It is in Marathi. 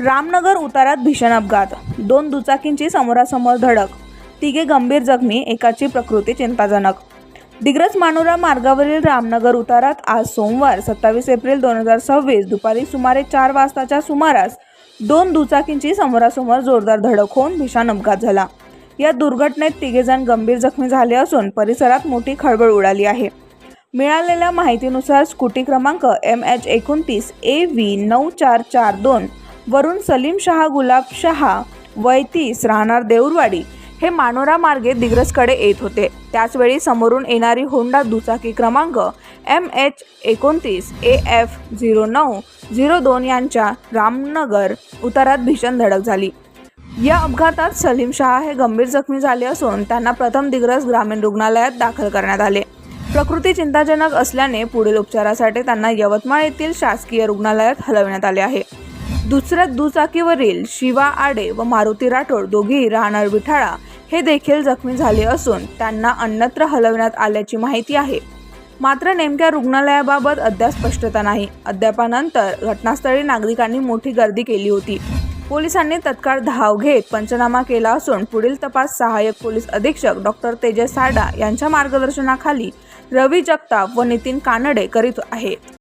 रामनगर उतारात भीषण अपघात, 2 दुचाकींची समोरासमोर धडक, तिघे गंभीर जखमी, एकाची प्रकृती चिंताजनक। दिग्रस मानोरा मार्गावरील रामनगर उतारात आज सोमवार 27 एप्रिल 2026 दुपारी सुमारे 4 वाजताच्या सुमारास 2 दुचाकींची समोरासमोर जोरदार धडक होऊन भीषण अपघात झाला। या दुर्घटनेत तिघेजण गंभीर जखमी झाले असून परिसरात मोठी खळबळ उडाली आहे। मिळालेल्या माहितीनुसार स्कूटी क्रमांक MH29 AV 9442 वरून सलीम शहा गुलाब शहा वय 30 राहणार देऊरवाडी हे मानोरा मार्गे दिग्रसकडे येत होते। त्याचवेळी समोरून येणारी होंडा दुचाकी क्रमांक MH29 AF 0902 यांच्या रामनगर उतारात भीषण धडक झाली। या अपघातात सलीम शहा हे गंभीर जखमी झाले असून त्यांना प्रथम दिग्रस ग्रामीण रुग्णालयात दाखल करण्यात आले। प्रकृती चिंताजनक असल्याने पुढील उपचारासाठी त्यांना यवतमाळ येथील शासकीय रुग्णालयात हलवण्यात आले आहे। दुसऱ्या दुचाकीवरील शिवा आडे व मारुती राठोड दोघेही राहणार विठाळा हे देखील जखमी झाले असून त्यांना अन्यत्र हलवण्यात आल्याची माहिती आहे। मात्र नेमक्या रुग्णालयाबाबत अद्याप स्पष्टता नाही। अद्यापानंतर घटनास्थळी नागरिकांनी मोठी गर्दी केली होती। पोलिसांनी तत्काळ धाव घेत पंचनामा केला असून पुढील तपास सहाय्यक पोलीस अधीक्षक डॉक्टर तेजस सारडा यांच्या मार्गदर्शनाखाली रवी जगताप व नितीन कानडे करीत आहेत।